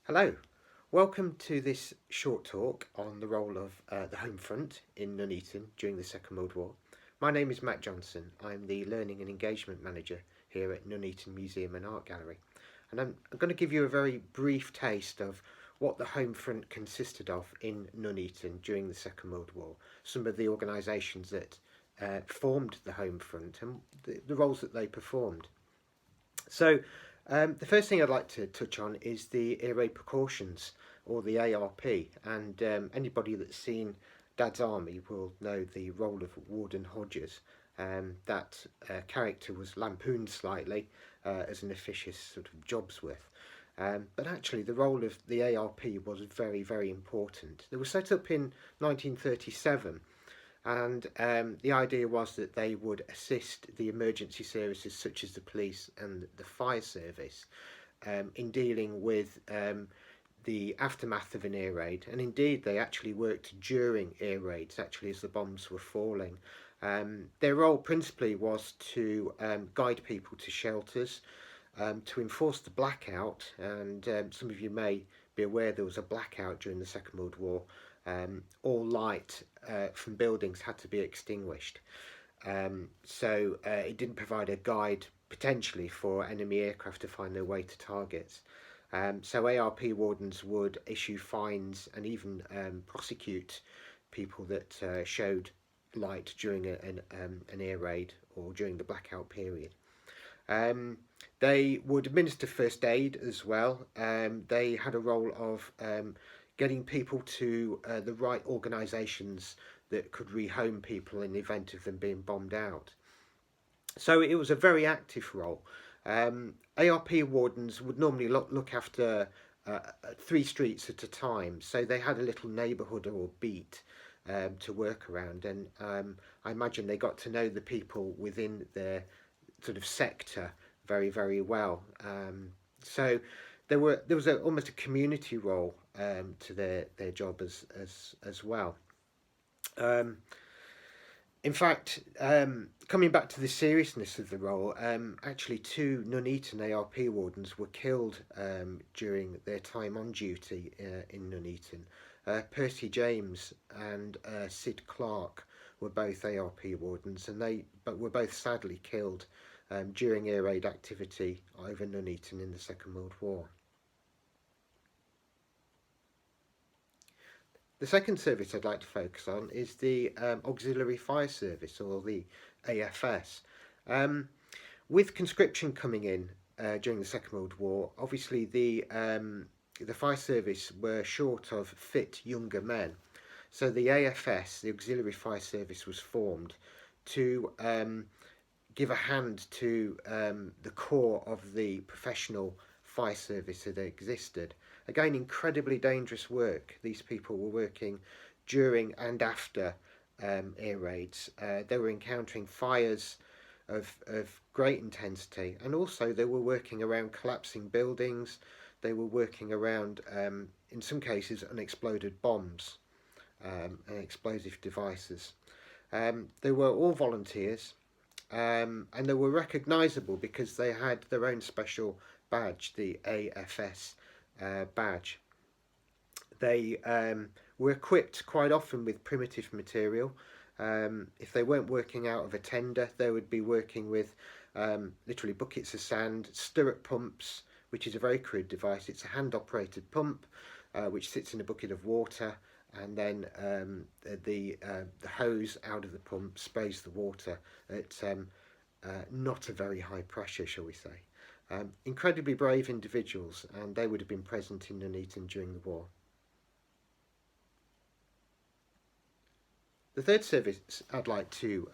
Hello, welcome to this short talk on the role of the Home Front in Nuneaton during the Second World War. My name is Matt Johnson. I'm the Learning and Engagement Manager here at Nuneaton Museum and Art Gallery. And I'm going to give you a very brief taste of what the Home Front consisted of in Nuneaton during the Second World War, some of the organisations that formed the Home Front and the roles that they performed. So, the first thing I'd like to touch on is the air raid precautions, or the ARP. And anybody that's seen Dad's Army will know the role of Warden Hodges. That character was lampooned slightly as an officious sort of Jobsworth. But actually, the role of the ARP was very, very important. They were set up in 1937, and the idea was that they would assist the emergency services such as the police and the fire service in dealing with the aftermath of an air raid. And indeed, they actually worked during air raids, actually, as the bombs were falling. Their role principally was to guide people to shelters, to enforce the blackout, and some of you may be aware there was a blackout during the Second World War. All light from buildings had to be extinguished. So it didn't provide a guide potentially for enemy aircraft to find their way to targets. So ARP wardens would issue fines and even prosecute people that showed light during an air raid or during the blackout period. They would administer first aid as well. They had a role of getting people to the right organisations that could rehome people in the event of them being bombed out. So it was a very active role. ARP wardens would normally look after 3 streets at a time, so they had a little neighbourhood or beat to work around, and I imagine they got to know the people within their sort of sector very, very well. So there was almost a community role to their job as well. In fact, coming back to the seriousness of the role, actually 2 Nuneaton ARP wardens were killed during their time on duty in Nuneaton. Percy James and Sid Clark were both ARP wardens, and they were both sadly killed during air raid activity over Nuneaton in the Second World War. The second service I'd like to focus on is the Auxiliary Fire Service, or the AFS. With conscription coming in during the Second World War, obviously the fire service were short of fit younger men. So the AFS, the Auxiliary Fire Service, was formed to give a hand to the core of the professional fire service that existed. Again, incredibly dangerous work. These people were working during and after air raids. They were encountering fires of great intensity, and also they were working around collapsing buildings. They were working around, in some cases, unexploded bombs and explosive devices. They were all volunteers, and they were recognisable because they had their own special badge, the AFS badge. They were equipped quite often with primitive material. If they weren't working out of a tender, they would be working with literally buckets of sand, stirrup pumps, which is a very crude device. It's a hand-operated pump which sits in a bucket of water, and then the hose out of the pump sprays the water at not a very high pressure, shall we say. Incredibly brave individuals, and they would have been present in Nuneaton during the war. The third service I'd like to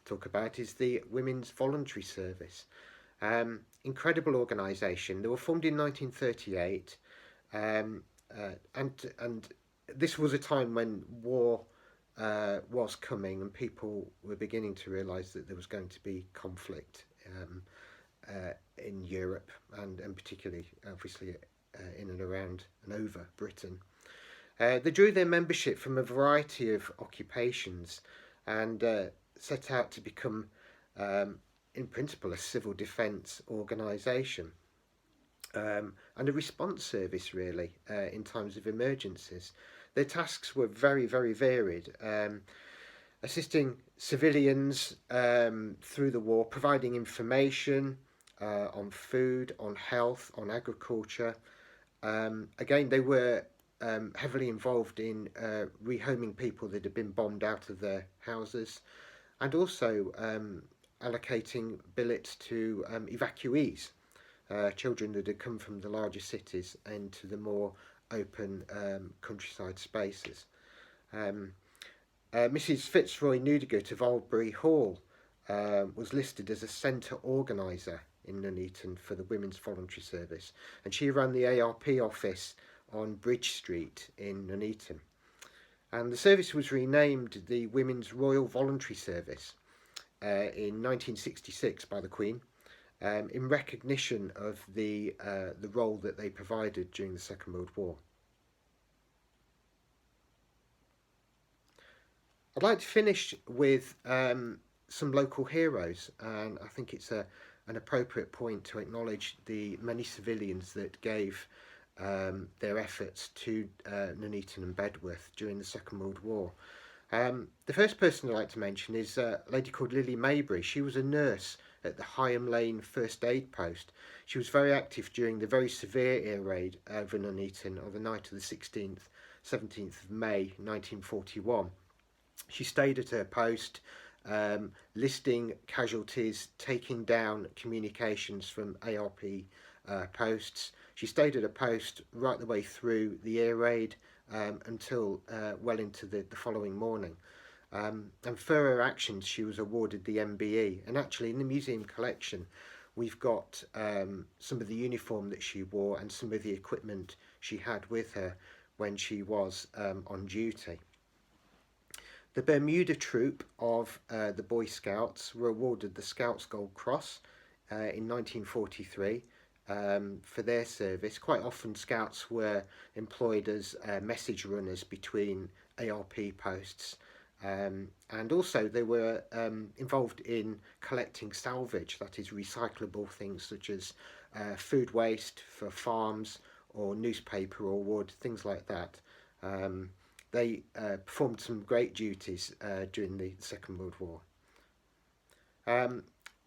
talk about is the Women's Voluntary Service. Incredible organisation. They were formed in 1938, and this was a time when war was coming, and people were beginning to realise that there was going to be conflict in Europe, and particularly, obviously, in and around and over Britain. They drew their membership from a variety of occupations and set out to become, in principle, a civil defence organisation. and a response service really in times of emergencies. Their tasks were very, very varied, assisting civilians through the war, providing information on food, on health, on agriculture. Again, they were heavily involved in rehoming people that had been bombed out of their houses, and also allocating billets to evacuees, children that had come from the larger cities into the more open countryside spaces. Mrs. Fitzroy Newdigate of Aldbury Hall was listed as a centre organiser in Nuneaton for the Women's Voluntary Service, and she ran the ARP office on Bridge Street in Nuneaton. And the service was renamed the Women's Royal Voluntary Service in 1966 by the Queen, in recognition of the role that they provided during the Second World War. I'd like to finish with some local heroes, and I think it's an appropriate point to acknowledge the many civilians that gave their efforts to Nuneaton and Bedworth during the Second World War. The first person I'd like to mention is a lady called Lily Maybury. She was a nurse at the Higham Lane First Aid Post. She was very active during the very severe air raid over Nuneaton on the night of the 16th, 17th of May 1941. She stayed at her post, listing casualties, taking down communications from ARP posts. She stayed at a post right the way through the air raid until well into the following morning. And for her actions, she was awarded the MBE. And actually, in the museum collection, we've got some of the uniform that she wore and some of the equipment she had with her when she was on duty. The Bermuda Troop of the Boy Scouts were awarded the Scouts Gold Cross in 1943 for their service. Quite often Scouts were employed as message runners between ARP posts, and also they were involved in collecting salvage, that is recyclable things such as food waste for farms or newspaper or wood, things like that. They performed some great duties during the Second World War.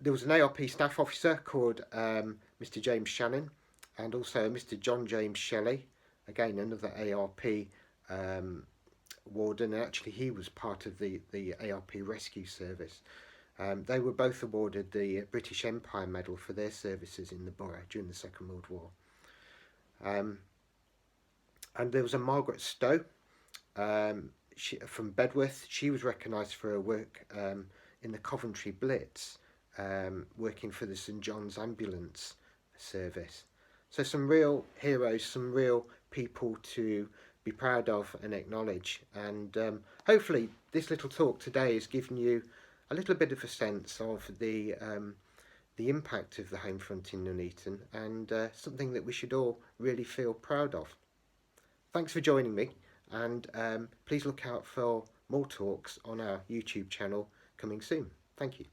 There was an ARP staff officer called Mr. James Shannon, and also Mr. John James Shelley, again another ARP warden, and actually he was part of the ARP rescue service. They were both awarded the British Empire Medal for their services in the Borough during the Second World War. And there was a Margaret Stowe from Bedworth. She was recognised for her work in the Coventry Blitz, working for the St John's Ambulance Service. So some real heroes, some real people to be proud of and acknowledge. And hopefully this little talk today has given you a little bit of a sense of the impact of the home front in Nuneaton, and something that we should all really feel proud of. Thanks for joining me, and please look out for more talks on our YouTube channel coming soon. Thank you.